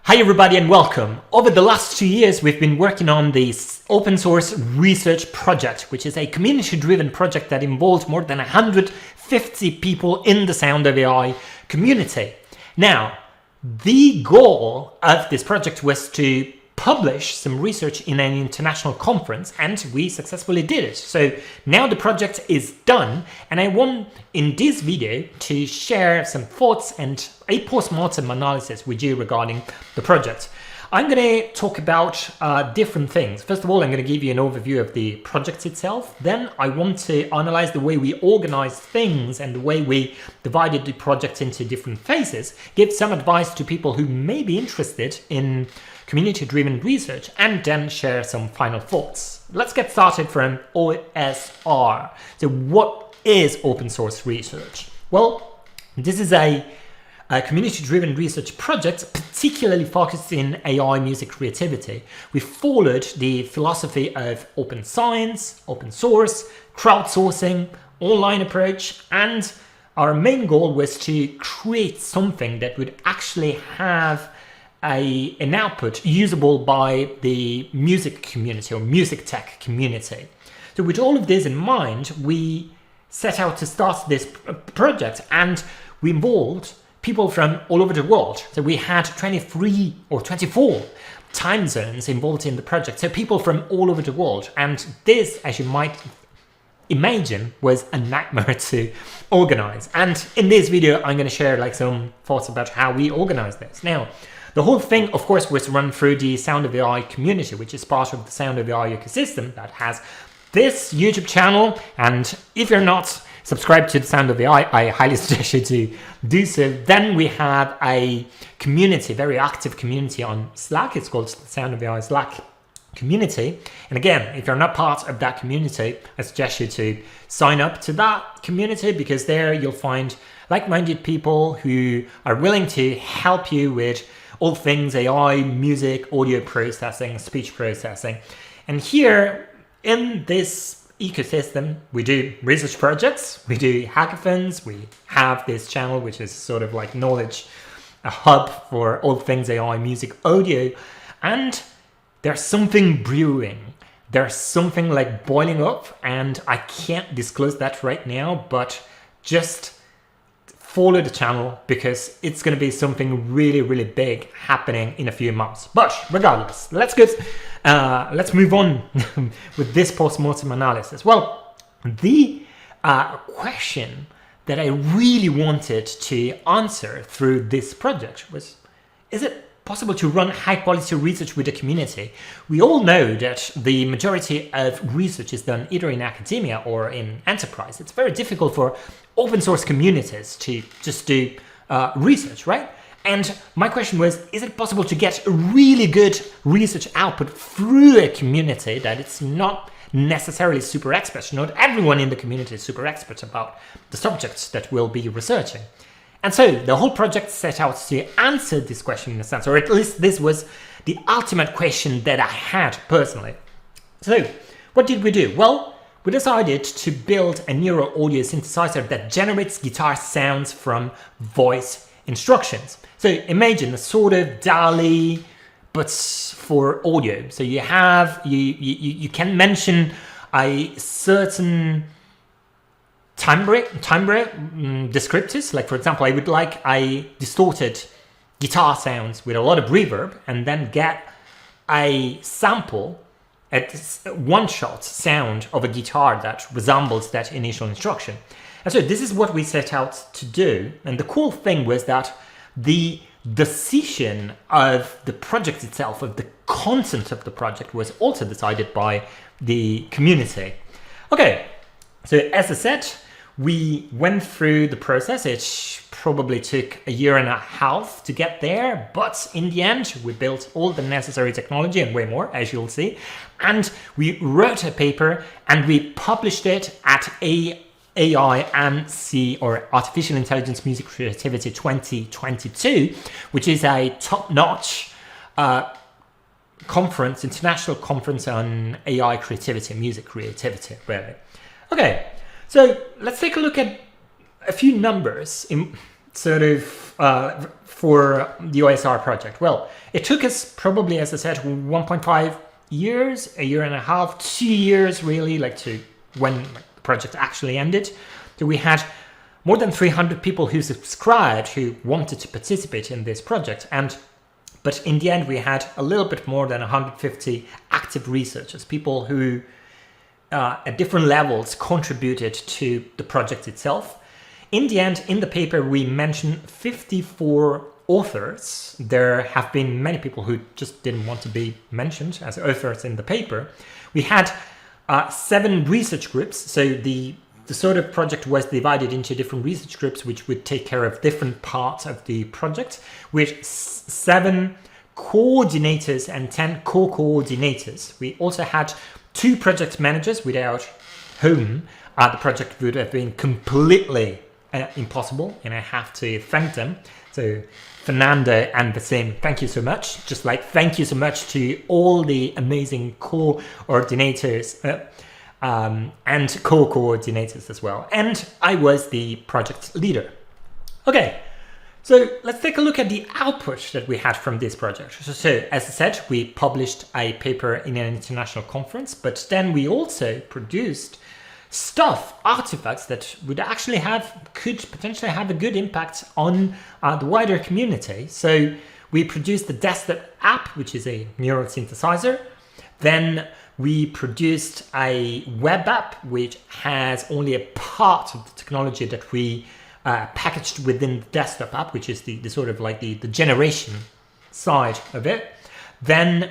Hi everybody and welcome. Over the last 2 years we've been working on this open source research project, which is a community-driven project that involved more than 150 people in the Sound of AI community. Now, the goal of this project was to publish some research in an international conference, and we successfully did it. So now the project is done, and I want in this video to share some thoughts and a post-mortem analysis with you regarding the project. I'm going to talk about different things. First of all, I'm going to give you an overview of the project itself. Then I want to analyze the way we organize things and the way we divided the project into different phases, give some advice to people who may be interested in community-driven research, and then share some final thoughts. Let's get started from OSR. So what is open source research? Well, this is a community-driven research project particularly focused in AI music creativity. We followed the philosophy of open science, open source, crowdsourcing, online approach, and our main goal was to create something that would actually have an output usable by the music community or music tech community. So with all of this in mind, we set out to start this project, and we involved people from all over the world. So we had 23 or 24 time zones involved in the project. So people from all over the world. And this, as you might imagine, was a nightmare to organize. And in this video, I'm going to share some thoughts about how we organized this. Now, the whole thing, of course, was run through the Sound of AI community, which is part of the Sound of AI ecosystem that has this YouTube channel. And if you're not subscribed to the Sound of AI, I highly suggest you to do so. Then we have a community, very active community on Slack. It's called the Sound of AI Slack community. And again, if you're not part of that community, I suggest you to sign up to that community, because there you'll find like-minded people who are willing to help you with all things AI, music, audio processing, speech processing. And here in this ecosystem, we do research projects, we do hackathons, we have this channel, which is sort of like knowledge, a hub for all things AI, music, audio, and there's something brewing. There's something like boiling up, and I can't disclose that right now, but just follow the channel, because it's going to be something really, really big happening in a few months. But regardless, let's move on with this post-mortem analysis. Well, the question that I really wanted to answer through this project was, is it possible to run high-quality research with the community? We all know that the majority of research is done either in academia or in enterprise. It's very difficult for open source communities to just do research, right? And my question was, is it possible to get a really good research output through a community that it's not necessarily super expert? Not everyone in the community is super expert about the subjects that we'll be researching. And so the whole project set out to answer this question in a sense, or at least this was the ultimate question that I had personally. So what did we do? Well, we decided to build a neural audio synthesizer that generates guitar sounds from voice instructions. So imagine a sort of DALL-E, but for audio. So you have, you can mention a certain timbre descriptors. Like, for example, I would like a distorted guitar sounds with a lot of reverb, and then get a sample at one-shot sound of a guitar that resembles that initial instruction. And so this is what we set out to do. And the cool thing was that the decision of the project itself, of the content of the project, was also decided by the community. Okay, so as I said, we went through the process. It probably took 1.5 years to get there, but in the end, we built all the necessary technology and way more, as you'll see. And we wrote a paper and we published it at AIMC, or Artificial Intelligence Music Creativity 2022, which is a top-notch conference, international conference on AI creativity, music creativity, really. Okay. So let's take a look at a few numbers in sort of for the OSR project? Well, it took us probably, as I said, 1.5 years, a year and a half, 2 years really, like to when the project actually ended. So we had more than 300 people who subscribed, who wanted to participate in this project. But in the end, we had a little bit more than 150 active researchers, people who at different levels contributed to the project itself. In the end, in the paper, we mentioned 54 authors. There have been many people who just didn't want to be mentioned as authors in the paper. We had 7 research groups. So the sort of project was divided into different research groups, which would take care of different parts of the project, with 7 coordinators and 10 co-coordinators. We also had 2 project managers, without whom the project would have been completely impossible, and I have to thank them. So Fernando and Basim, thank you so much. Just like thank you so much to all the amazing coordinators and co-coordinators as well. And I was the project leader. Okay, so let's take a look at the output that we had from this project. So as I said, we published a paper in an international conference, but then we also produced artifacts that would actually could potentially have a good impact on the wider community. So we produced the desktop app, which is a neural synthesizer. Then we produced a web app, which has only a part of the technology that we packaged within the desktop app, which is the sort of like the generation side of it. Then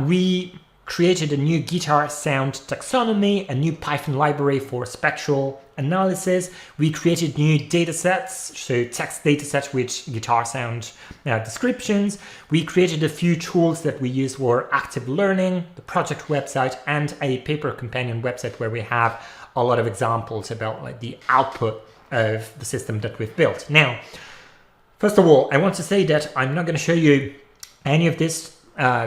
we created a new guitar sound taxonomy, a new Python library for spectral analysis. We created new datasets, so text datasets with guitar sound descriptions. We created a few tools that we use for active learning, the project website, and a paper companion website where we have a lot of examples about like the output of the system that we've built. Now, first of all, I want to say that I'm not going to show you any of this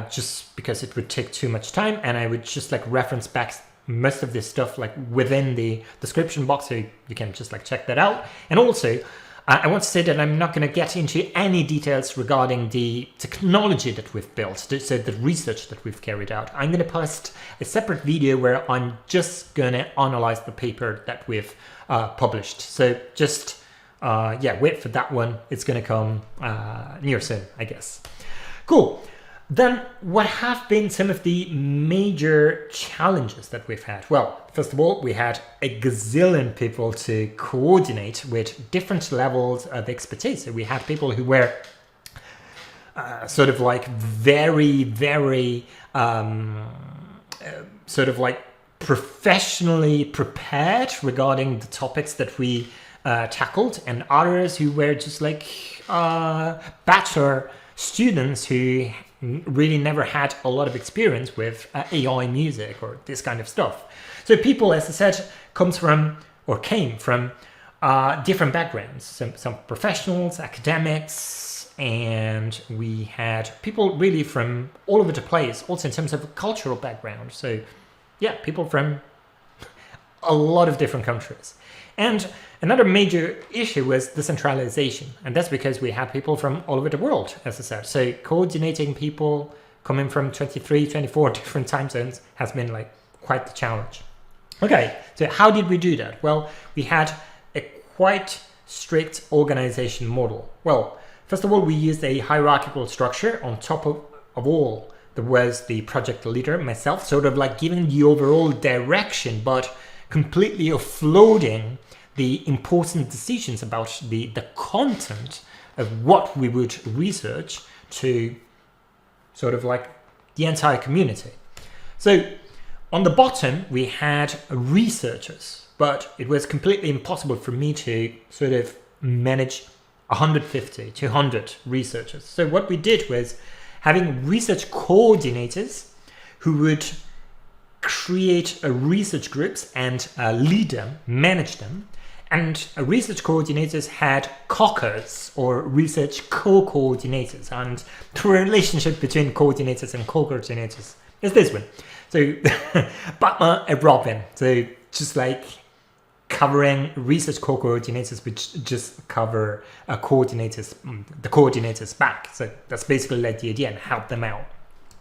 just because it would take too much time, and I would just like reference back most of this stuff like within the description box, so you can just like check that out. And also I want to say that I'm not going to get into any details regarding the technology that we've built, so the research that we've carried out. I'm going to post a separate video where I'm just going to analyze the paper that we've published. So just wait for that one. It's going to come near soon, I guess. Cool. Then what have been some of the major challenges that we've had? Well, first of all, we had a gazillion people to coordinate with different levels of expertise. So we had people who were sort of like very, very sort of like professionally prepared regarding the topics that we tackled, and others who were just like bachelor students who really never had a lot of experience with AI music or this kind of stuff. So people, as I said, came from different backgrounds, some professionals, academics, and we had people really from all over the place, also in terms of a cultural background. So yeah, people from a lot of different countries. And another major issue was decentralization, and that's because we had people from all over the world, as I said. So coordinating people coming from 23, 24 different time zones has been like quite the challenge. Okay, so how did we do that? Well, we had a quite strict organization model. Well, first of all, we used a hierarchical structure. On top of all, there was the project leader, myself, sort of like giving the overall direction, but completely offloading the important decisions about the content of what we would research to sort of like the entire community. So on the bottom, we had researchers, but it was completely impossible for me to sort of manage 150, 200 researchers. So what we did was having research coordinators who would create research groups and lead them, manage them. And research coordinators had COCers, or research co-coordinators. And the relationship between coordinators and co-coordinators is this one. So Batman and Robin. So just like covering research co-coordinators, which just cover the coordinators back. So that's basically like the idea, and help them out.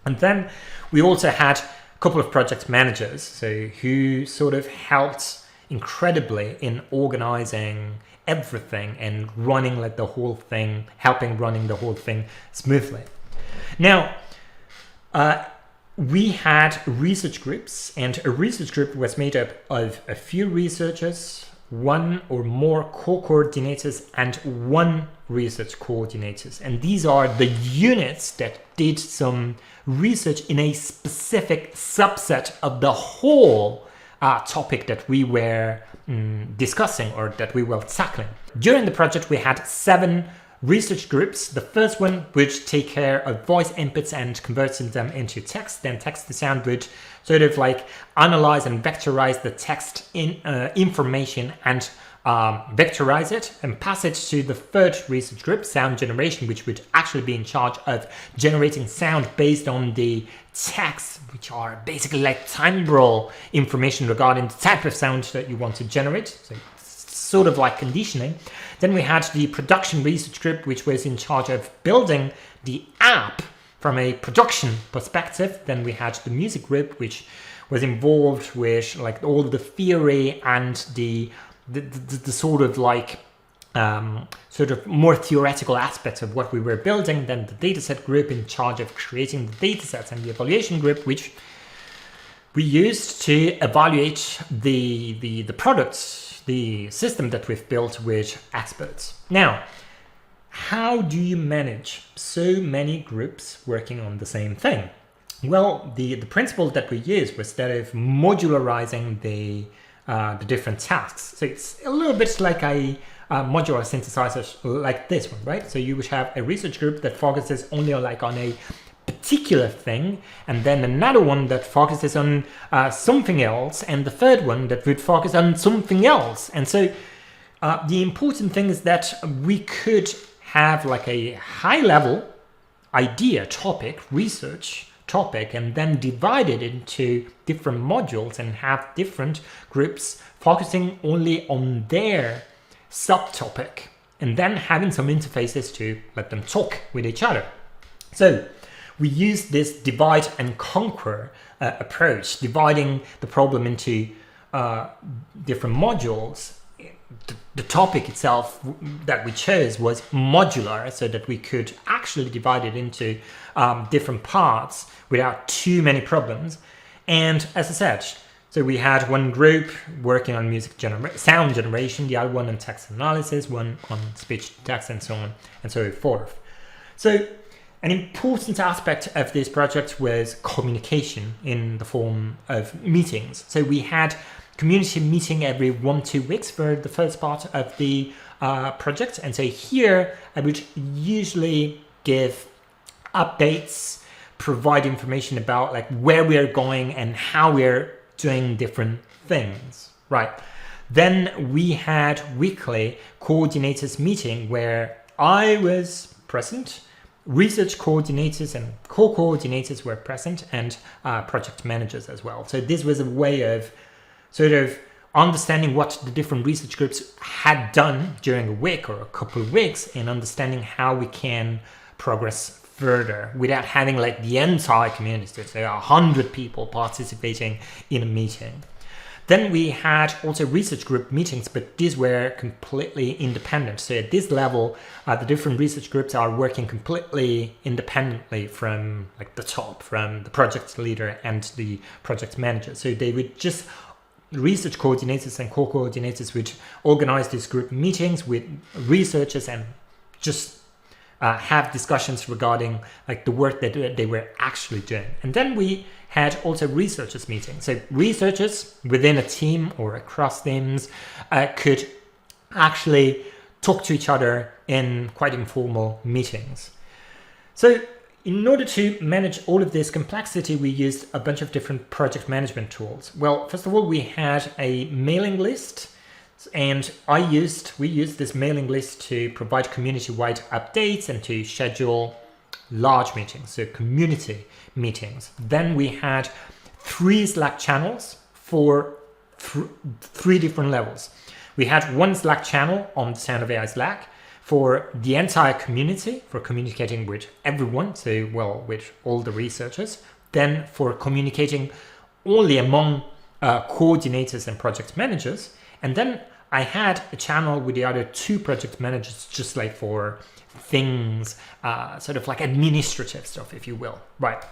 And then we also had a couple of project managers, so who sort of helped incredibly in organizing everything and running like the whole thing, helping running the whole thing smoothly. Now, we had research groups, and a research group was made up of a few researchers, one or more co-coordinators, and one research coordinators. And these are the units that did some research in a specific subset of the whole topic that we were discussing or that we were tackling. During the project, we had 7 research groups. The first one would take care of voice inputs and converting them into text. Then text to sound would sort of like analyze and vectorize the text in information and vectorize it and pass it to the third research group, sound generation, which would actually be in charge of generating sound based on the text, which are basically like timbral information regarding the type of sound that you want to generate. So it's sort of like conditioning. Then we had the production research group, which was in charge of building the app from a production perspective. Then we had the music group, which was involved with like all the theory and the sort of like sort of more theoretical aspects of what we were building. Then the dataset group in charge of creating the datasets, and the evaluation group, which we used to evaluate the products, the system that we've built with experts. Now, how do you manage so many groups working on the same thing? Well, the principle that we used was that of modularizing the different tasks. So it's a little bit like a modular synthesizer like this one, right? So you would have a research group that focuses only on a particular thing, and then another one that focuses on something else, and the third one that would focus on something else. And so the important thing is that we could have like a high level idea topic, research topic, and then divide it into different modules and have different groups focusing only on their subtopic, and then having some interfaces to let them talk with each other. So we use this divide and conquer approach, dividing the problem into different modules. The topic itself that we chose was modular, so that we could actually divide it into different parts without too many problems. And as I said, so we had one group working on sound generation, the other one on text analysis, one on speech to text, and so on and so forth. So an important aspect of this project was communication in the form of meetings. So we had community meeting every 1-2 weeks for the first part of the project. And so here I would usually give updates, provide information about like where we are going and how we're doing different things, right? Then we had weekly coordinators meeting where I was present, research coordinators and co-coordinators were present, and project managers as well. So this was a way of sort of understanding what the different research groups had done during a week or a couple of weeks, and understanding how we can progress further without having like the entire community, so 100 people participating in a meeting. Then we had also research group meetings, but these were completely independent. So at this level, the different research groups are working completely independently from like the top, from the project leader and the project manager. So they would just, research coordinators and co-coordinators would organize these group meetings with researchers and just have discussions regarding like the work that they were actually doing. And then we had also researchers meetings. So researchers within a team or across teams could actually talk to each other in quite informal meetings. So in order to manage all of this complexity, we used a bunch of different project management tools. Well, first of all, we had a mailing list, and we used this mailing list to provide community-wide updates and to schedule large meetings, so community meetings. Then we had 3 Slack channels for three different levels. We had one Slack channel on Sound of AI Slack for the entire community, for communicating with everyone, so well, with all the researchers. Then for communicating only among coordinators and project managers. And then I had a channel with the other two project managers, just like for things, sort of like administrative stuff, if you will, right?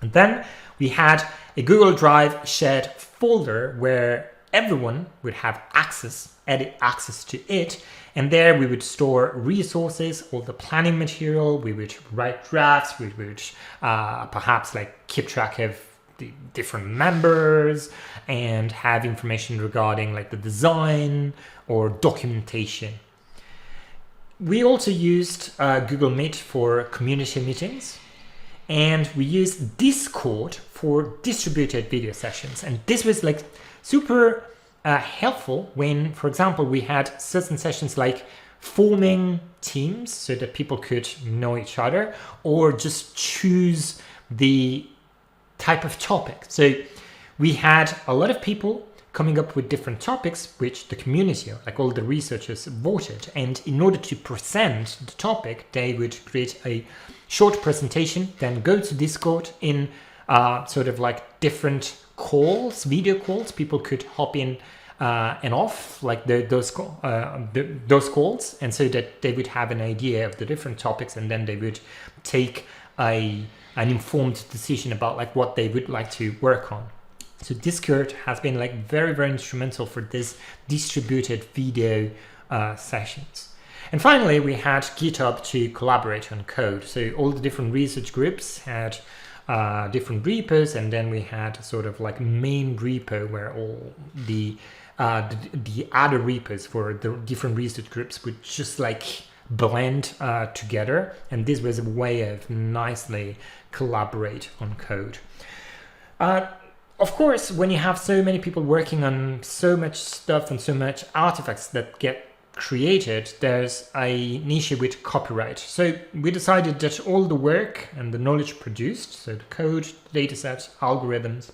And then we had a Google Drive shared folder where everyone would have access, edit access to it. And there we would store resources, all the planning material, we would write drafts, we would perhaps like keep track of the different members and have information regarding like the design or documentation. We also used Google Meet for community meetings, and we used Discord for distributed video sessions. And this was like super helpful when, for example, we had certain sessions like forming teams so that people could know each other, or just choose the type of topic. So we had a lot of people coming up with different topics which the community, like all the researchers, voted. And in order to present the topic, they would create a short presentation, then go to Discord in sort of like different calls, video calls. People could hop in and off like those calls, and so that they would have an idea of the different topics, and then they would take an informed decision about like what they would like to work on. So Discord has been like very, very instrumental for this distributed video sessions. And finally, we had GitHub to collaborate on code. So all the different research groups had different repos, and then we had sort of like main repo where all the other repos for the different research groups would just like blend together. And this was a way of nicely collaborate on code. Of course, when you have so many people working on so much stuff and so much artifacts that get created, there's an issue with copyright. So we decided that all the work and the knowledge produced, so the code, datasets, algorithms,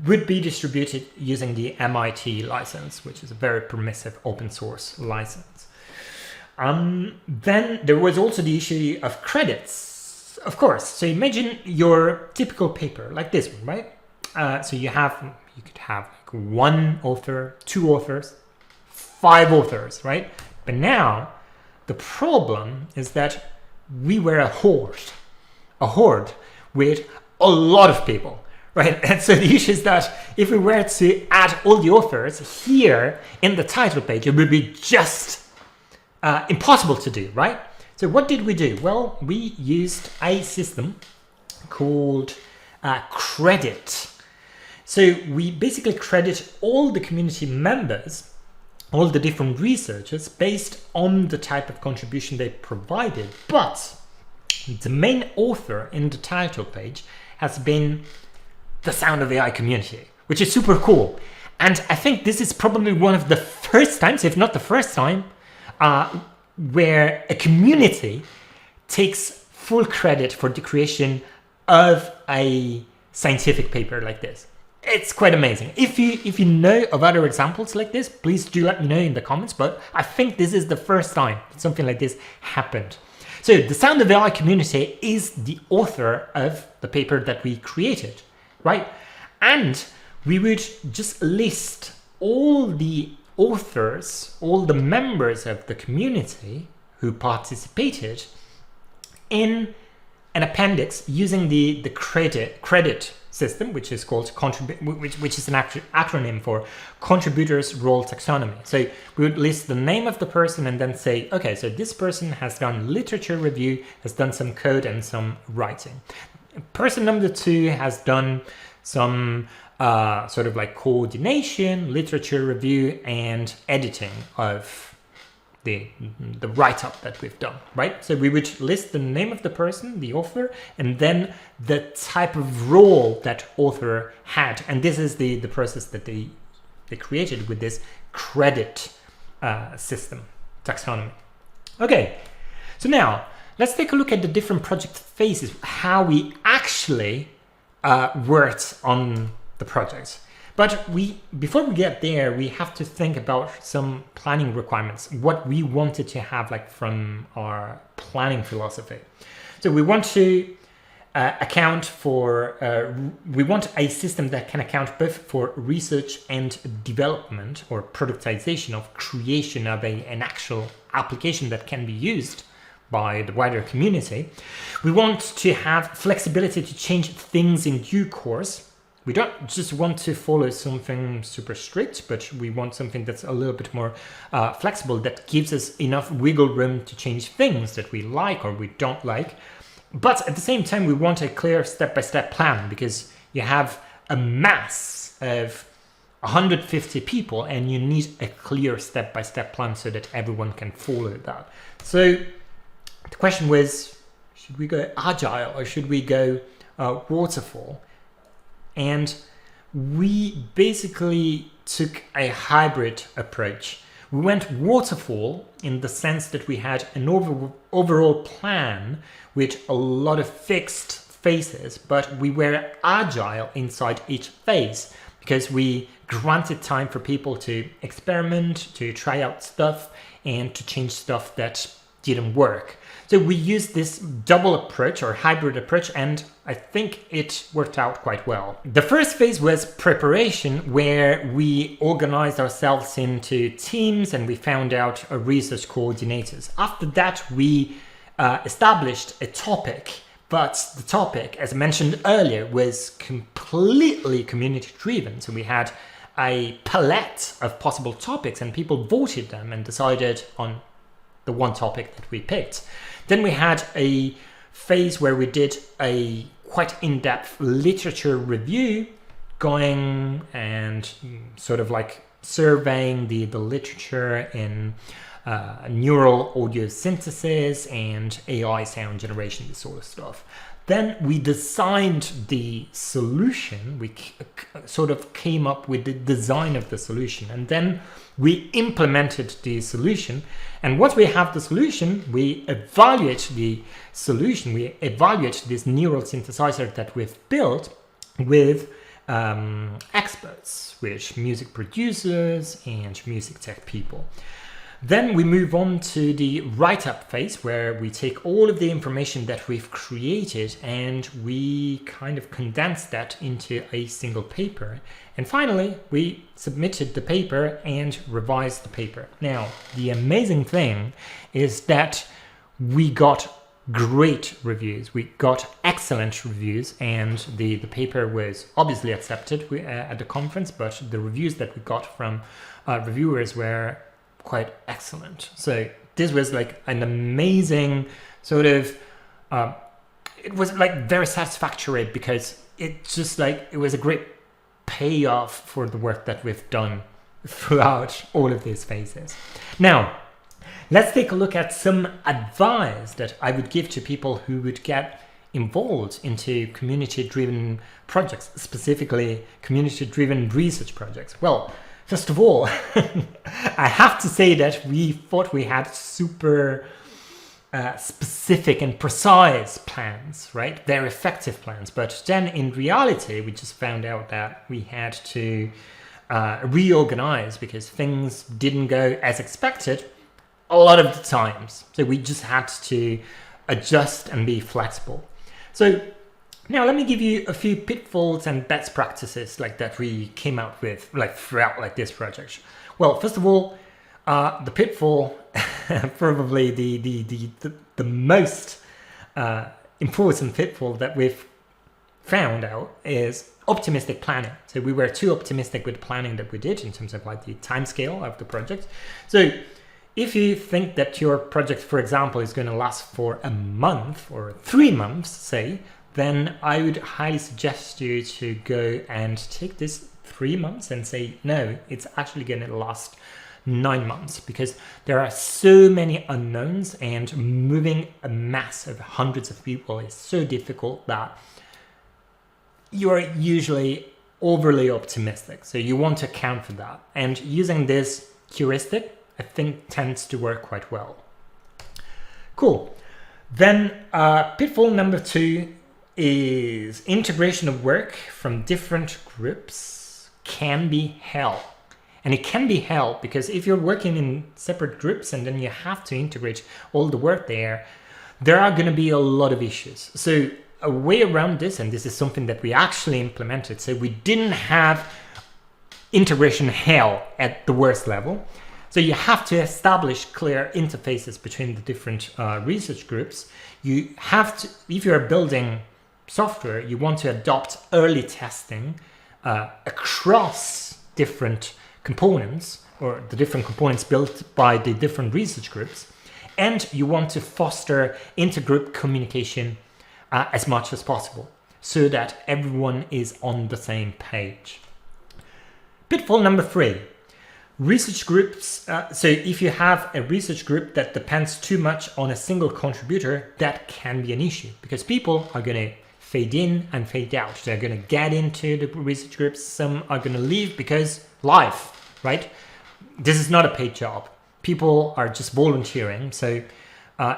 would be distributed using the MIT license, which is a very permissive open source license. Then there was also the issue of credits, of course. So imagine your typical paper like this one, right? So you could have like one author, two authors, 5 authors, right? But now the problem is that we were a horde with a lot of people, right? And so the issue is that if we were to add all the authors here in the title page, it would be just impossible to do, right? So what did we do? Well, we used a system called credit. So we basically credit all the community members, all the different researchers, based on the type of contribution they provided. But the main author in the title page has been the Sound of AI community, which is super cool. And I think this is probably one of the first times, if not the first time, where a community takes full credit for the creation of a scientific paper like this. It's quite amazing. If you know of other examples like this, please do let me know in the comments, but I think this is the first time that something like this happened. So the Sound of AI community is the author of the paper that we created, right? And we would just list all the authors, all the members of the community who participated in an appendix using the credit system, which is called which is an acronym for contributors role taxonomy. So we would list the name of the person and then say, okay, so this person has done literature review, has done some code and some writing. Person number 2 has done some sort of like coordination, literature review, and editing of the write-up that we've done, right? So we would list the name of the person, the author, and then the type of role that author had. And this is the process that they created with this credit system, taxonomy. Okay, so now let's take a look at the different project phases, how we actually worked on the project. But before we get there, we have to think about some planning requirements, what we wanted to have like from our planning philosophy. So we want to we want a system that can account both for research and development or productization of creation of an actual application that can be used by the wider community. We want to have flexibility to change things in due course. We don't just want to follow something super strict, but we want something that's a little bit more flexible, that gives us enough wiggle room to change things that we like or we don't like. But at the same time, we want a clear step-by-step plan, because you have a mass of 150 people and you need a clear step-by-step plan so that everyone can follow that. So the question was, should we go agile or should we go waterfall? And we basically took a hybrid approach. We went waterfall in the sense that we had an overall plan with a lot of fixed phases, but we were agile inside each phase because we granted time for people to experiment, to try out stuff, and to change stuff that didn't work. So we used this double approach or hybrid approach, and I think it worked out quite well. The first phase was preparation, where we organized ourselves into teams and we found out research coordinators. After that, we established a topic, but the topic, as I mentioned earlier, was completely community driven. So we had a palette of possible topics and people voted them and decided on the one topic that we picked. Then we had a phase where we did a quite in-depth literature review, going and sort of like surveying the literature in neural audio synthesis and AI sound generation, this sort of stuff. Then we designed the solution. We sort of came up with the design of the solution, and then we implemented the solution. And once we have the solution, we evaluate the solution. We evaluate this neural synthesizer that we've built with experts, with music producers and music tech people. Then we move on to the write-up phase, where we take all of the information that we've created and we kind of condense that into a single paper. And finally, we submitted the paper and revised the paper. Now, the amazing thing is that we got great reviews. We got excellent reviews, and the paper was obviously accepted at the conference, but the reviews that we got from reviewers were quite excellent. So this was like an amazing sort of, it was like very satisfactory, because it just like, it was a great payoff for the work that we've done throughout all of these phases. Now, let's take a look at some advice that I would give to people who would get involved into community-driven projects, specifically community-driven research projects. Well, first of all, I have to say that we thought we had super specific and precise plans, right? Very effective plans. But then in reality, we just found out that we had to reorganize because things didn't go as expected a lot of the times. So we just had to adjust and be flexible. So now let me give you a few pitfalls and best practices like that we came out with like throughout like this project. Well, first of all, the pitfall, probably the most important pitfall that we've found out is optimistic planning. So we were too optimistic with the planning that we did in terms of like the time scale of the project. So if you think that your project, for example, is going to last for a month or 3 months, say, then I would highly suggest you to go and take this 3 months and say, no, it's actually going to last 9 months, because there are so many unknowns and moving a mass of hundreds of people is so difficult that you are usually overly optimistic. So you want to account for that. And using this heuristic, I think, tends to work quite well. Cool. Then pitfall number 2 is integration of work from different groups can be hell. And it can be hell because if you're working in separate groups and then you have to integrate all the work there are going to be a lot of issues. So a way around this, and this is something that we actually implemented, so we didn't have integration hell at the worst level. So you have to establish clear interfaces between the different research groups. You have to, if you're building software, you want to adopt early testing across different components, or the different components built by the different research groups. And you want to foster intergroup communication as much as possible so that everyone is on the same page. Pitfall number 3. Research groups. So if you have a research group that depends too much on a single contributor, that can be an issue because people are going to fade in and fade out. They're going to get into the research groups. Some are going to leave because life, right? This is not a paid job. People are just volunteering. So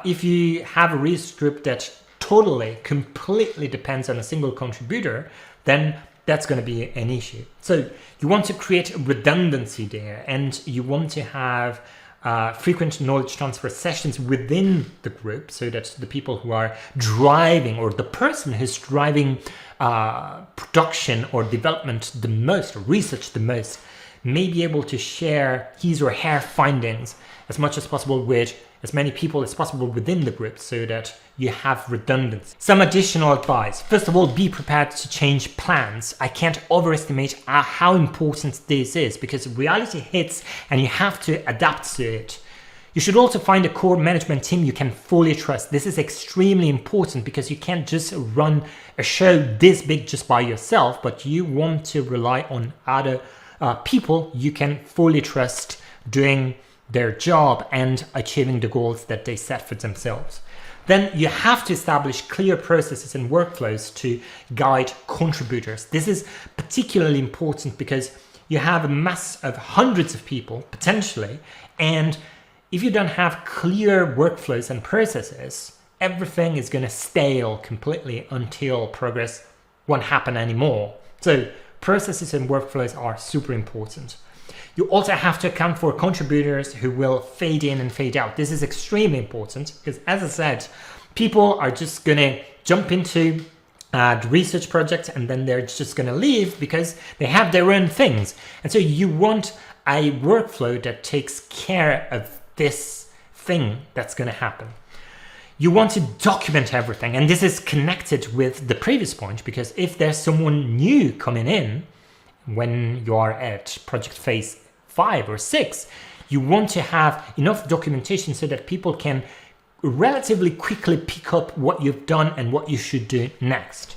if you have a research group that completely depends on a single contributor, then that's going to be an issue. So you want to create redundancy there, and you want to have frequent knowledge transfer sessions within the group so that the people who are driving, or the person who's driving production or development the most, or research the most, may be able to share his or her findings as much as possible with as many people as possible within the group so that you have redundancy. Some additional advice. First of all, be prepared to change plans. I can't overestimate how important this is because reality hits and you have to adapt to it. You should also find a core management team you can fully trust. This is extremely important because you can't just run a show this big just by yourself, but you want to rely on other people you can fully trust doing their job and achieving the goals that they set for themselves. Then you have to establish clear processes and workflows to guide contributors. This is particularly important because you have a mass of hundreds of people potentially, and if you don't have clear workflows and processes, everything is going to stale completely until progress won't happen anymore. So processes and workflows are super important. You also have to account for contributors who will fade in and fade out. This is extremely important because, as I said, people are just going to jump into the research project and then they're just going to leave because they have their own things. And so you want a workflow that takes care of this thing that's going to happen. You want to document everything, and this is connected with the previous point because if there's someone new coming in when you are at project phase 5 or 6, you want to have enough documentation so that people can relatively quickly pick up what you've done and what you should do next.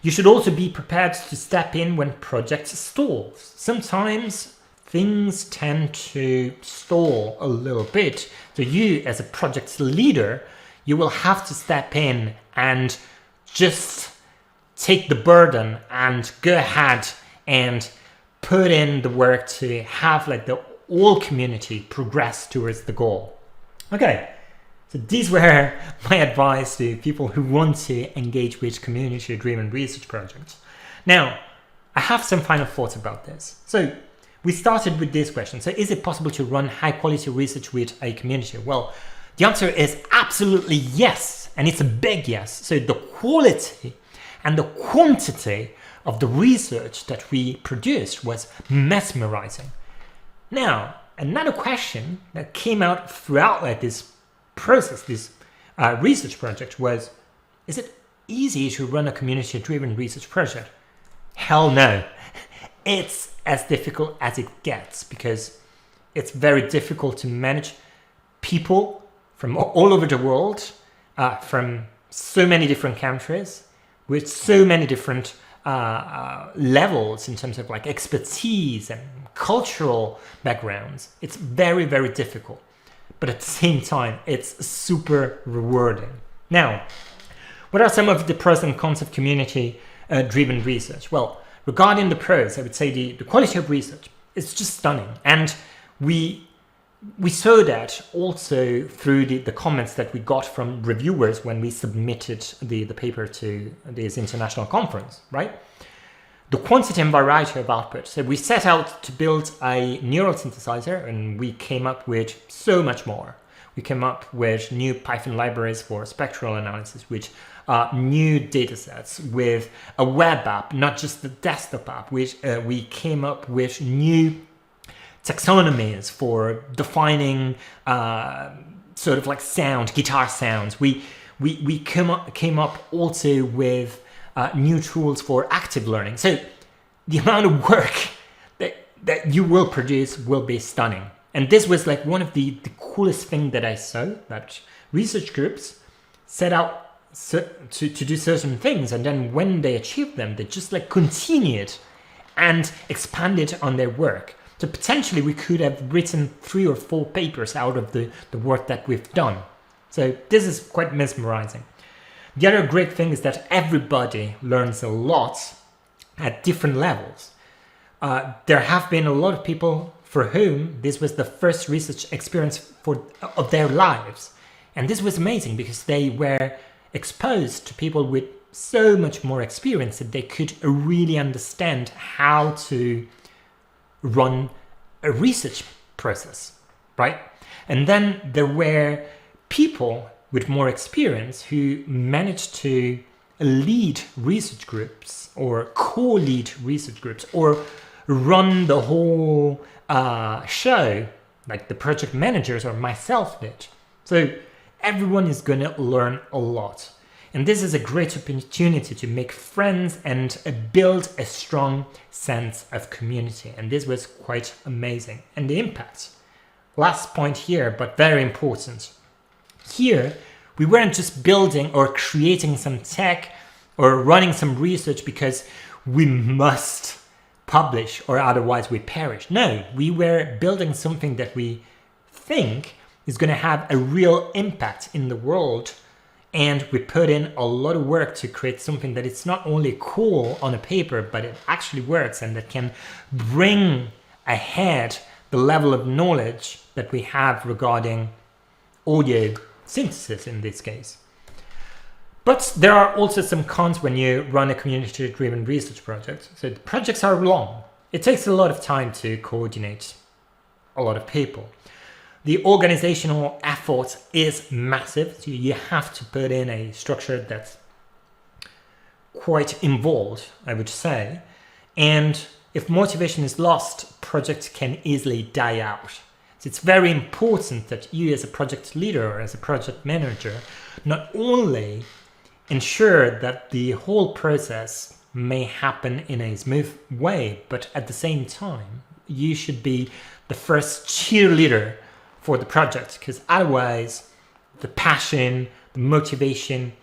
You should also be prepared to step in when projects stall. Sometimes things tend to stall a little bit, so you as a project leader, you will have to step in and just take the burden and go ahead and put in the work to have like the whole community progress towards the goal. Okay, so these were my advice to people who want to engage with community-driven research projects. Now, I have some final thoughts about this. So we started with this question. So is it possible to run high-quality research with a community? Well, the answer is absolutely yes, and it's a big yes. So the quality and the quantity of the research that we produced was mesmerizing. Now, another question that came out throughout this process, this research project was, is it easy to run a community-driven research project? Hell no. It's as difficult as it gets because it's very difficult to manage people from all over the world, from so many different countries, with so many different levels in terms of like expertise and cultural backgrounds. It's very, very difficult. But at the same time, it's super rewarding. Now, what are some of the pros and cons of community-driven research? Well, regarding the pros, I would say the quality of research is just stunning. And we saw that also through the comments that we got from reviewers when we submitted the paper to this international conference, right? the quantity and variety of output. So we set out to build a neural synthesizer, and we came up with so much more. We came up with new Python libraries for spectral analysis, with new datasets, with a web app, not just the desktop app, which we came up with new taxonomies for defining sort of like sound, guitar sounds. We came up also with new tools for active learning. So the amount of work that you will produce will be stunning. And this was like one of the coolest things that I saw, that research groups set out to do certain things, and then when they achieved them, they just like continued and expanded on their work. So potentially we could have written 3 or 4 papers out of the work that we've done. So this is quite mesmerizing. The other great thing is that everybody learns a lot at different levels. There have been a lot of people for whom this was the first research experience of their lives. And this was amazing because they were exposed to people with so much more experience that they could really understand how to run a research process, right? And then there were people with more experience who managed to lead research groups or co-lead research groups or run the whole show, like the project managers or myself did. So everyone is going to learn a lot. And this is a great opportunity to make friends and build a strong sense of community. And this was quite amazing. And the impact, last point here, but very important. Here, we weren't just building or creating some tech or running some research because we must publish or otherwise we perish. No, we were building something that we think is going to have a real impact in the world. And we put in a lot of work to create something that it's not only cool on a paper, but it actually works and that can bring ahead the level of knowledge that we have regarding audio synthesis in this case. But there are also some cons when you run a community-driven research project. So the projects are long. It takes a lot of time to coordinate a lot of people. The organizational effort is massive, so you have to put in a structure that's quite involved, I would say. And if motivation is lost, projects can easily die out. So it's very important that you as a project leader or as a project manager not only ensure that the whole process may happen in a smooth way, but at the same time, you should be the first cheerleader for the project, because otherwise the passion, the motivation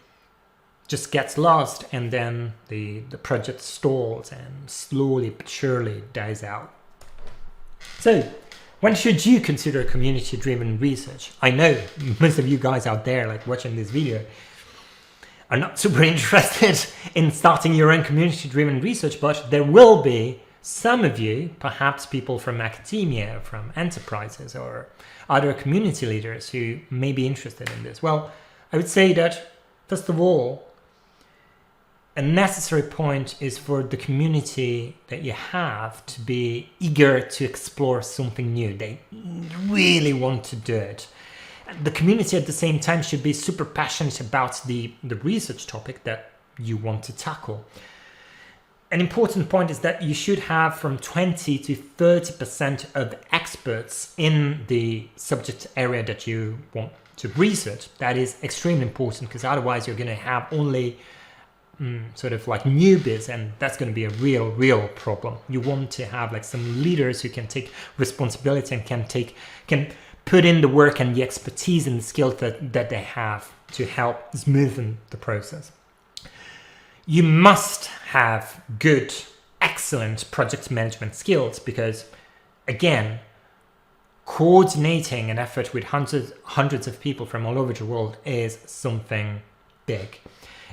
just gets lost, and then the project stalls and slowly but surely dies out. So when should you consider community-driven research? I know most of you guys out there like watching this video are not super interested in starting your own community-driven research, but there will be some of you, perhaps people from academia, from enterprises, or other community leaders who may be interested in this. Well, I would say that, first of all, a necessary point is for the community that you have to be eager to explore something new. They really want to do it. The community at the same time should be super passionate about the research topic that you want to tackle. An important point is that you should have from 20 to 30% of experts in the subject area that you want to research. That is extremely important, because otherwise you're going to have only sort of like newbies, and that's going to be a real problem. You want to have like some leaders who can take responsibility and can put in the work and the expertise and the skills that they have to help smoothen the process. You must have good, excellent project management skills, because again, coordinating an effort with hundreds of people from all over the world is something big.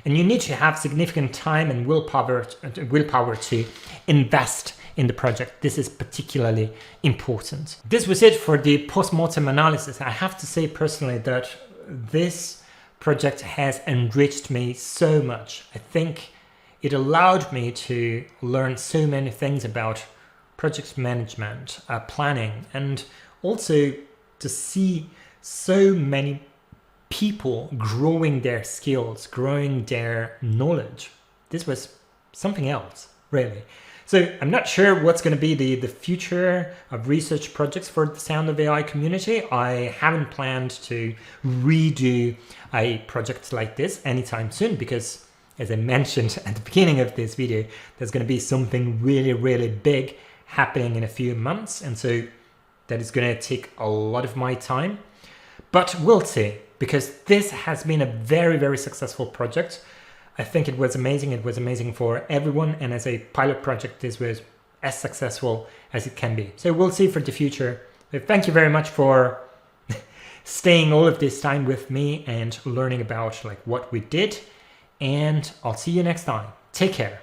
And you need to have significant time and willpower to invest in the project. This is particularly important. This was it for the post-mortem analysis. I have to say personally that this project has enriched me so much. I think it allowed me to learn so many things about project management, planning, and also to see so many people growing their skills, growing their knowledge. This was something else, really. So I'm not sure what's going to be the future of research projects for the Sound of AI community. I haven't planned to redo a project like this anytime soon because, as I mentioned at the beginning of this video, there's going to be something really, really big happening in a few months. And so that is going to take a lot of my time. But we'll see, because this has been a very, very successful project. I think it was amazing. It was amazing for everyone. And as a pilot project, this was as successful as it can be. So we'll see for the future. So thank you very much for staying all of this time with me and learning about like what we did. And I'll see you next time. Take care.